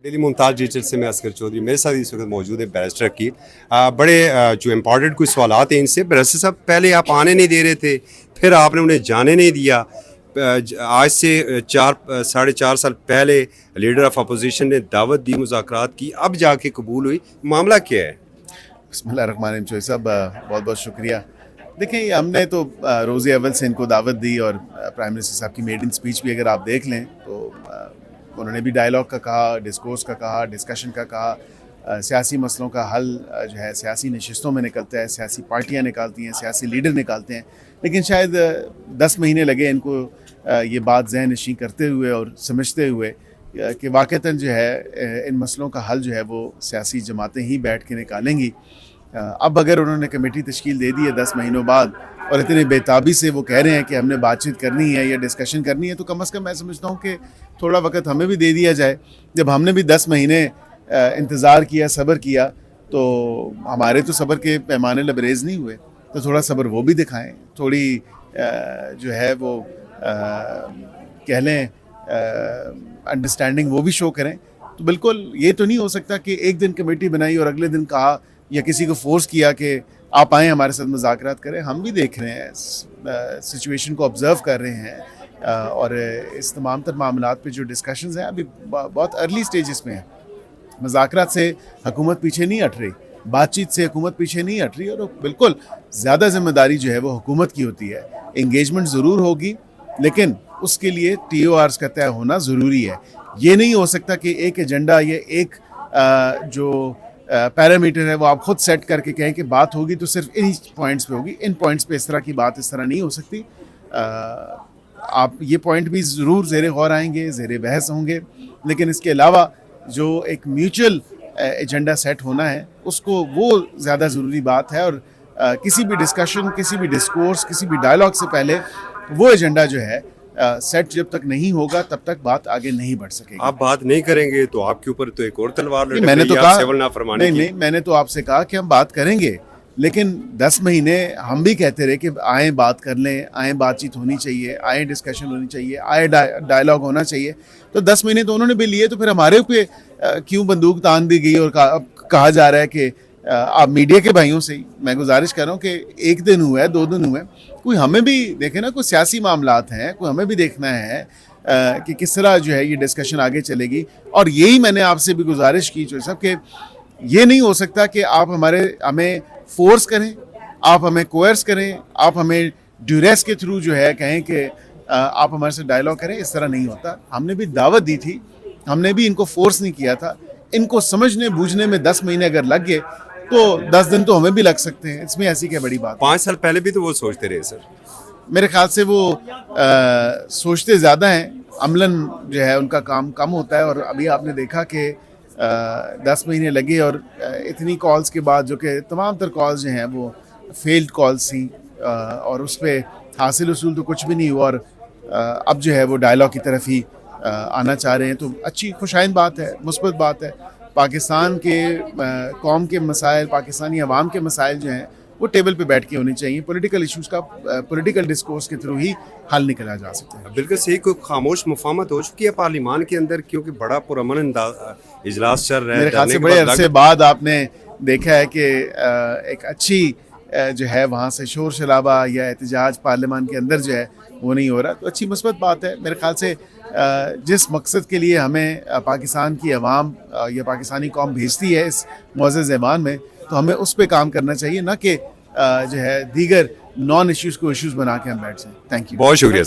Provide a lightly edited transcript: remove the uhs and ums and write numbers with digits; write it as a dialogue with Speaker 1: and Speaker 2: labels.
Speaker 1: Daily Mumtaz digital से मैं असगर चौधरी, मेरे साथ इस वक्त मौजूद है बैरिस्टर की बड़े जो इम्पॉर्टेंट कुछ सवालात हैं इनसे। बैरिस्टर साहब, पहले आप आने नहीं दे रहे थे, फिर आपने उन्हें जाने नहीं दिया। आज से 4.5 साल पहले लीडर ऑफ अपोजिशन ने दावत दी, मुज़ाकरात की, अब जाके कबूल हुई, मामला क्या है?
Speaker 2: बिस्मिल्लाहिर्रहमानिर्रहीम। चौधरी साहब, बहुत बहुत शुक्रिया। देखिए, हमने तो रोज़े अव्वल से इनको दावत दी और प्राइम मिनिस्टर साहब की मेडन स्पीच भी अगर आप देख लें तो उन्होंने भी डायलॉग का कहा, डिस्कोर्स का कहा, डिस्कशन का कहा। सियासी मसलों का हल जो है सियासी नशिस्तों में निकलता है, सियासी पार्टियां निकालती हैं, सियासी लीडर निकालते हैं। लेकिन शायद 10 महीने लगे इनको ये बात ज़हन नशीं करते हुए और समझते हुए कि वाक़तन जो है इन मसलों का हल जो है वो सियासी जमातें ही बैठ के निकालेंगी। अब अगर उन्होंने कमेटी तश्कील दे दी है 10 महीनों बाद और इतने बेताबी से वो कह रहे हैं कि हमने बातचीत करनी है या डिस्कशन करनी है, तो कम अज़ कम मैं समझता हूँ कि थोड़ा वक्त हमें भी दे दिया जाए। जब हमने भी 10 महीने इंतज़ार किया, सब्र किया, तो हमारे तो सब्र के पैमाने लबरेज़ नहीं हुए, तो थोड़ा सब्र वो भी दिखाएं, थोड़ी जो है वो कह लें अंडरस्टैंडिंग वो भी शो करें। तो बिल्कुल ये तो नहीं हो सकता कि एक दिन कमेटी बनाई और अगले दिन कहा या किसी को फोर्स किया कि आप आएँ हमारे साथ मुज़ाकरात करें। हम भी देख रहे हैं, सिचुएशन को ऑब्ज़र्व कर रहे हैं और इस तमाम तर मामलात पे जो डिस्कशंस हैं अभी बहुत अर्ली स्टेजेस में हैं। मुज़ाकरात से हुकूमत पीछे नहीं हट रही, बातचीत से हुकूमत पीछे नहीं हट रही, और बिल्कुल ज़्यादा ज़िम्मेदारी जो है वो हुकूमत की होती है। इंगेजमेंट ज़रूर होगी, लेकिन उसके लिए TORs का तय होना ज़रूरी है। ये नहीं हो सकता कि एक एजेंडा या एक जो पैरामीटर है वो आप खुद सेट करके कहें कि बात होगी तो सिर्फ इन पॉइंट्स पे होगी, इन पॉइंट्स पे इस तरह की बात इस तरह नहीं हो सकती। आप ये पॉइंट भी ज़रूर ज़ेरे गौर आएंगे, ज़ेरे बहस होंगे, लेकिन इसके अलावा जो एक म्यूचुअल एजेंडा सेट होना है उसको वो ज़्यादा ज़रूरी बात है। और किसी भी डिस्कशन, किसी भी डिस्कोर्स, किसी भी डायलॉग से पहले वो एजेंडा जो है सेट जब तक नहीं होगा तब तक बात आगे नहीं बढ़ सकेगी।
Speaker 1: आप बात नहीं करेंगे तो आपके ऊपर तो एक और तलवार लटक
Speaker 2: मैंने
Speaker 1: रही
Speaker 2: तो
Speaker 1: है,
Speaker 2: कहा
Speaker 1: आप सेवल ना फरमाने की।
Speaker 2: नहीं, मैंने तो आपसे कहा कि हम बात करेंगे, लेकिन 10 महीने हम भी कहते रहे कि आएँ बात कर लें, आएँ बातचीत होनी चाहिए, आएँ डिस्कशन होनी चाहिए, आए डायलॉग होना चाहिए। तो 10 महीने तो उन्होंने भी लिए, तो फिर हमारे पे क्यों बंदूक तान दी गई और कहा जा रहा है कि आप मीडिया के भाइयों से ही मैं गुजारिश कर रहा हूँ कि 1 दिन हुआ है, 2 दिन हुए, कोई हमें भी देखे ना, कोई सियासी मामलात हैं, कोई हमें भी देखना है कि किस तरह जो है ये डिस्कशन आगे चलेगी। और यही मैंने आपसे भी गुजारिश की चौधरी साहब कि ये नहीं हो सकता कि आप हमें फोर्स करें, आप हमें कोयर्स करें, आप हमें ड्यूरेस के थ्रू जो है कहें कि आप हमारे साथ डायलॉग करें। इस तरह नहीं होता। हमने भी दावत दी थी, हमने भी इनको फोर्स नहीं किया था। इनको समझने बूझने में 10 महीने अगर लग गए तो 10 दिन तो हमें भी लग सकते हैं, इसमें ऐसी क्या बड़ी बात।
Speaker 1: 5 साल पहले भी तो वो सोचते रहे सर।
Speaker 2: मेरे ख्याल से वो सोचते ज़्यादा हैं, अमलन जो है उनका काम कम होता है। और अभी आपने देखा कि 10 महीने लगे और इतनी कॉल्स के बाद, जो कि तमाम तर कॉल्स जो हैं वो फेल्ड कॉल्स थी और उस पर हासिल उसूल तो कुछ भी नहीं हुआ, और अब जो है वो डायलॉग की तरफ ही आना चाह रहे हैं। तो अच्छी खुशाइंद बात है, मुस्बत बात है। पाकिस्तान के कौम के मसाइल, पाकिस्तानी अवाम के मसाइल जो हैं वो टेबल पे बैठ के होने चाहिए। पॉलिटिकल इश्यूज़ का पॉलिटिकल डिस्कोर्स के थ्रू ही हल निकाला जा सकता है।
Speaker 1: बिल्कुल सही। कोई खामोश मुफाहमत हो चुकी है पार्लिमान के अंदर, क्योंकि बड़ा पुरअमन इजलास चल रहा है।
Speaker 2: मेरे ख्याल से बड़े अरसे बाद आपने देखा है कि एक अच्छी जो है वहाँ से शोर शराबा या एहतजाज पार्लियामान के अंदर जो है वो नहीं हो रहा, तो अच्छी मुस्बत बात है। मेरे ख्याल से जिस मकसद के लिए हमें पाकिस्तान की अवाम या पाकिस्तानी कौम भेजती है इस मुअज़्ज़ज़ ज़मान में, तो हमें उस पर काम करना चाहिए, ना कि जो है दीगर नॉन इश्यूज़ को इश्यूज़ बना के हम बैठ जाएं। थैंक यू,
Speaker 1: बहुत शुक्रिया।